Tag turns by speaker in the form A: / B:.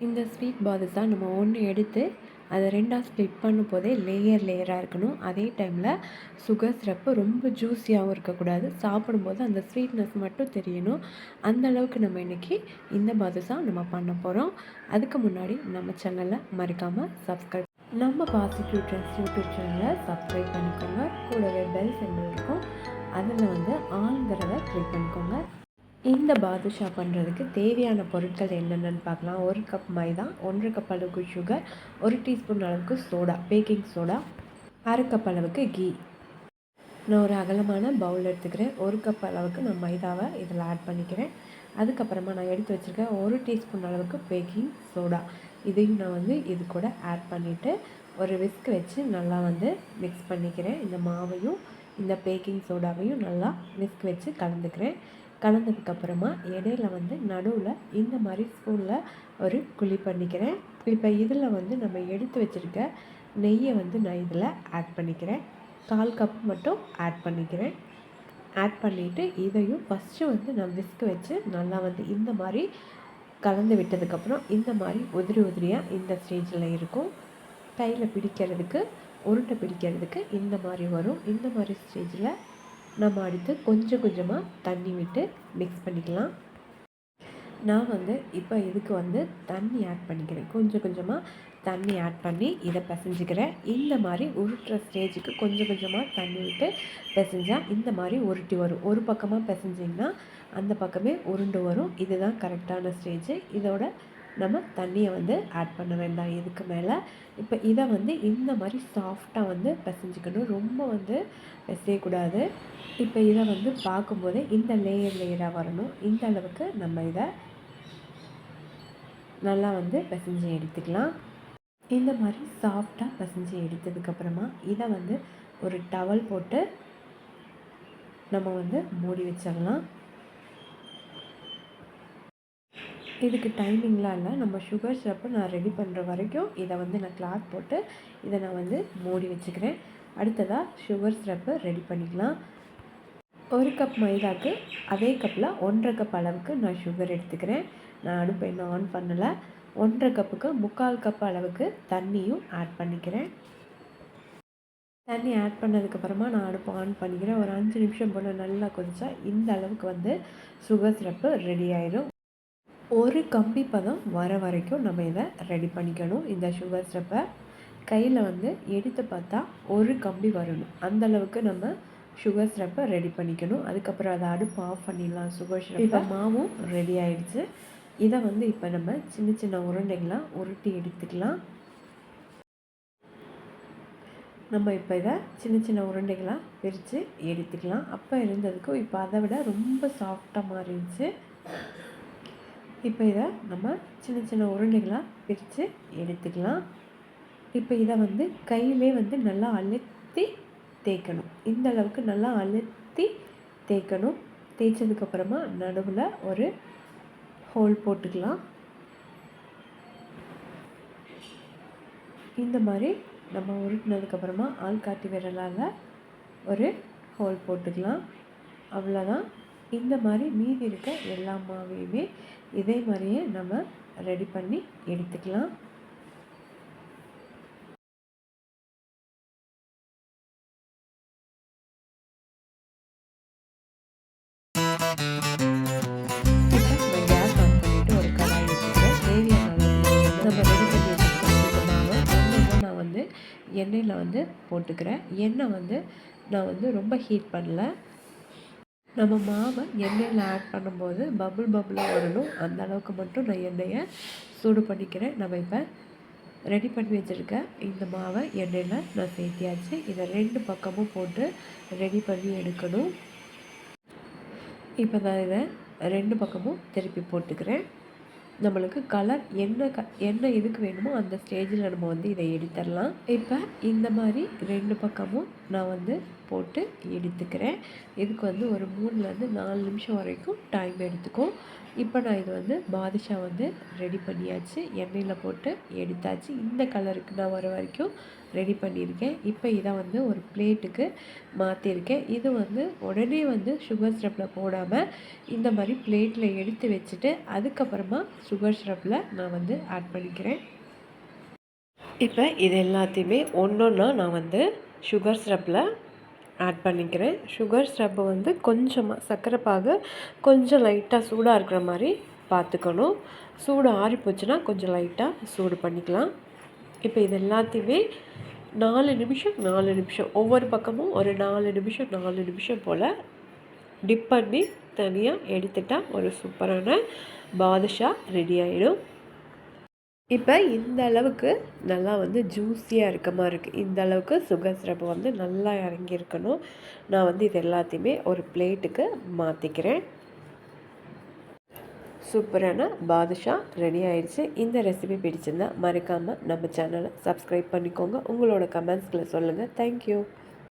A: இந்த ஸ்வீட் பாதுஷா நம்ம ஒன்று எடுத்து அதை ரெண்டாக ஸ்ப்ளிட் பண்ணும் போதே லேயராக இருக்கணும். அதே டைமில் சுகர் சிரப்பு ரொம்ப ஜூஸியாகவும் இருக்கக்கூடாது. சாப்பிடும்போது அந்த ஸ்வீட்னஸ் மட்டும் தெரியணும். அந்த அளவுக்கு நம்ம இன்றைக்கி இந்த பாதுஷா நம்ம பண்ண போகிறோம். அதுக்கு முன்னாடி நம்ம சேனலை மறக்காமல் சப்ஸ்கிரைப் நம்ம பாசிட்டிவ் ட்ரெண்ட்ஸ் யூடியூப் சேனலை சப்ஸ்கிரைப் பண்ணிக்கோங்க. கூடவே பெல் சிம்பிள் இருக்கும், அதில் வந்து ஆல்ங்கிறத கிளிக் பண்ணிக்கோங்க. இந்த பாதுஷா பண்ணுறதுக்கு தேவையான பொருட்கள் என்னென்னு பார்க்கலாம். 1 கப் மைதா, 1 கப் அளவுக்கு சுகர், 1 டீஸ்பூன் அளவுக்கு சோடா, பேக்கிங் சோடா, 1/2 கப் அளவுக்கு கீ. நான் ஒரு அகலமான பவுல் எடுத்துக்கிறேன். 1 கப் அளவுக்கு நான் மைதாவை இதில் ஆட் பண்ணிக்கிறேன். அதுக்கப்புறமா நான் எடுத்து வச்சுருக்கேன் 1 டீஸ்பூன் அளவுக்கு பேக்கிங் சோடா. இதையும் நான் வந்து இது கூட ஆட் பண்ணிவிட்டு ஒரு விஸ்க் வச்சு நல்லா வந்து மிக்ஸ் பண்ணிக்கிறேன். இந்த மாவையும் இந்த பேக்கிங் சோடாவையும் நல்லா விஸ்க் வச்சு கலந்துக்கிறேன். கலந்ததுக்கப்புறமா இடையில வந்து நடுவில் இந்த மாதிரி ஸ்பூனில் ஒரு குழி பண்ணிக்கிறேன். இப்போ இதில் வந்து நம்ம எடுத்து வச்சுருக்க நெய்யை வந்து நான் இதில் ஆட் பண்ணிக்கிறேன். 1/4 கப் மட்டும் ஆட் பண்ணிக்கிறேன். ஆட் பண்ணிவிட்டு இதையும் ஃபஸ்ட்டு வந்து நான் விஸ்க் வச்சு நல்லா வந்து இந்த மாதிரி கலந்து விட்டதுக்கப்புறம் இந்த மாதிரி உதிரியாக இந்த ஸ்டேஜில் இருக்கும். கையில் பிடிக்கிறதுக்கு உருண்டை பிடிக்கிறதுக்கு இந்த மாதிரி வரும். இந்த மாதிரி ஸ்டேஜில் நம்ம அடுத்து கொஞ்சம் கொஞ்சமாக தண்ணி விட்டு மிக்ஸ் பண்ணிக்கலாம். நான் வந்து இப்போ இதுக்கு வந்து தண்ணி ஆட் பண்ணிக்கிறேன். கொஞ்சம் கொஞ்சமாக தண்ணி ஆட் பண்ணி இதை பிசைஞ்சிக்கிறேன். இந்த மாதிரி உருட்டுற ஸ்டேஜுக்கு கொஞ்சம் கொஞ்சமாக தண்ணி விட்டு பிசைஞ்சால் இந்த மாதிரி உருட்டி வரும். ஒரு பக்கமாக பிசைஞ்சிங்கன்னா அந்த பக்கமே உருண்டு வரும். இதுதான் கரெக்டான ஸ்டேஜு. இதோட நம்ம தண்ணியை வந்து ஆட் பண்ண வேண்டாம் இதுக்கு மேலே. இப்போ இதை வந்து இந்த மாதிரி சாஃப்டாக வந்து பிசைஞ்சிக்கணும். ரொம்ப வந்து பிசையக்கூடாது. இப்போ இதை வந்து பார்க்கும்போதே இந்த லேயராக வரணும். இந்த அளவுக்கு நம்ம இதை நல்லா வந்து பிசைஞ்சு எடுத்துக்கலாம். இந்த மாதிரி சாஃப்டாக பிசைஞ்சு எடுத்ததுக்கப்புறமா இதை வந்து ஒரு டவல் போட்டு நம்ம வந்து மூடி வச்சிடலாம். இதுக்கு டைமிங்லாம் இல்லை. நம்ம சுகர் சிரப்பு நான் ரெடி பண்ணுற வரைக்கும் இதை வந்து நான் கிளாத் போட்டு இதை நான் வந்து மூடி வச்சுக்கிறேன். அடுத்ததாக சுகர் சிரப்பு ரெடி பண்ணிக்கலாம். 1 கப் மைதாக்கு அதே கப்பில் 1/2 கப் அளவுக்கு நான் சுகர் எடுத்துக்கிறேன். நான் அடுப்பை இன்னும் ஆன் பண்ணலை. 1/2 கப்புக்கு 3/4 கப் அளவுக்கு தண்ணியும் ஆட் பண்ணிக்கிறேன். தண்ணி ஆட் பண்ணதுக்கப்புறமா நான் அடுப்பை ஆன் பண்ணிக்கிறேன். ஒரு 5 நிமிஷம் போல் நல்லா கொதிச்சா இந்த அளவுக்கு வந்து சுகர் சிரப்பு ரெடி ஆயிடும். ஒரு கம்பி பதம் வர வரைக்கும் நம்ம இதை ரெடி பண்ணிக்கணும். இந்த சுகர் சிரப்பை கையில் வந்து எடுத்து பார்த்தா ஒரு கம்பி வரணும். அந்தளவுக்கு நம்ம சுகர் சிரப்பை ரெடி பண்ணிக்கணும். அதுக்கப்புறம் அதை அடுப்பு ஆஃப் பண்ணிடலாம். சுகர் சிரப் இப்போ மாவும் ரெடி ஆகிடுச்சு. இதை வந்து இப்போ நம்ம சின்ன சின்ன உருண்டைகளாக உருட்டி எடுத்துக்கலாம். நம்ம இப்போ இதை சின்ன சின்ன உருண்டைகளாக பிரித்து எடுத்துக்கலாம். அப்போ இருந்ததுக்கும் இப்போ அதை விட ரொம்ப சாஃப்டாக மாறிடுச்சு. இப்போ இதை நம்ம சின்ன சின்ன உருண்டைகளாக பிரித்து எடுத்துக்கலாம். இப்போ இதை வந்து கையிலே வந்து நல்லா அழுத்தி தேய்க்கணும். இந்த அளவுக்கு நல்லா அழுத்தி தேய்க்கணும். தேய்ச்சதுக்கப்புறமா நடுவில் ஒரு ஹோல் போட்டுக்கலாம். இந்த மாதிரி நம்ம உருட்டினதுக்கப்புறமா ஆள்காட்டி விரலால் ஒரு ஹோல் போட்டுக்கலாம். அவ்வளோதான். இந்த மாதிரி மீதி இருக்க எல்லா மாவையுமே இதே மாதிரியே நம்ம ரெடி பண்ணி எடுத்துக்கலாம். கேஸ் ஆன் பண்ணிவிட்டு ஒரு கடாய் வச்சுக்கிறேன். தேவையான அளவு நம்ம ரெடி பண்ணி வச்சுருக்க மாவை நான் வந்து எண்ணெயில் வந்து போட்டுக்கிறேன். எண்ணெய் வந்து நான் வந்து ரொம்ப ஹீட் பண்ணல. நம்ம மாவை எண்ணெயில் ஆட் பண்ணும்போது பபுளாக வரணும். அந்த அளவுக்கு மட்டும் நான் எண்ணெயை சூடு பண்ணிக்கிறேன். நம்ம இப்போ ரெடி பண்ணி வச்சுருக்க இந்த மாவை எண்ணெயில் நான் சேர்த்தியாச்சு. இதை 2 பக்கமும் போட்டு ரெடி பண்ணி எடுக்கணும். இப்போ நான் இதை 2 பக்கமும் திருப்பி போட்டுக்கிறேன். நம்மளுக்கு கலர் என்ன இதுக்கு வேணுமோ அந்த ஸ்டேஜில் நம்ம வந்து இதை எடுத்துடலாம். இப்போ இந்த மாதிரி 2 பக்கமும் நான் வந்து போட்டு எடுத்துக்கிறேன். இதுக்கு வந்து ஒரு 3லேருந்து 4 நிமிஷம் வரைக்கும் டைம் எடுத்துக்கும். இப்போ நான் இது வந்து பாதுஷா வந்து ரெடி பண்ணியாச்சு. எண்ணெயில் போட்டு எடுத்தாச்சு. இந்த கலருக்கு நான் வர வரைக்கும் ரெடி பண்ணியிருக்கேன். இப்போ இதை வந்து ஒரு பிளேட்டுக்கு மாற்றிருக்கேன். இது வந்து உடனே வந்து சுகர் சிரப்பில் போடாமல் இந்த மாதிரி பிளேட்டில் எடுத்து வச்சுட்டு அதுக்கப்புறமா சுகர் சிரப்பில் நான் வந்து ஆட் பண்ணிக்கிறேன். இப்போ இது எல்லாத்தையுமே ஒன்றா நான் வந்து சுகர் சிரப்பில் ஆட் பண்ணிக்கிறேன். சுகர் சிரப்பு வந்து கொஞ்சமாக சர்க்கரை பாகு கொஞ்சம் லைட்டாக சூடாக இருக்கிற மாதிரி பார்த்துக்கணும். சூடு ஆறி போச்சுன்னா கொஞ்சம் லைட்டாக சூடு பண்ணிக்கலாம். இப்போ இது எல்லாத்தையுமே 4 நிமிஷம் ஒவ்வொரு பக்கமும் ஒரு 4 நிமிஷம் போல் டிப் பண்ணி தனியாக எடுத்துட்டால் ஒரு சூப்பரான பாதுஷா ரெடி ஆகிடும். இப்போ இந்த அளவுக்கு நல்லா வந்து ஜூஸியாக இருக்க மாதிரி இருக்குது. இந்த அளவுக்கு சுகர் சிரப்பு வந்து நல்லா இறங்கியிருக்கணும். நான் வந்து இது எல்லாத்தையுமே ஒரு பிளேட்டுக்கு மாற்றிக்கிறேன். சூப்பரான பாதுஷா ரெடி ஆயிடுச்சு. இந்த ரெசிபி பிடிச்சிருந்தால் மறக்காமல் நம்ம சேனலை சப்ஸ்கிரைப் பண்ணிக்கோங்க. உங்களோட கமெண்ட்ஸ்களை சொல்லுங்கள். தேங்க்யூ.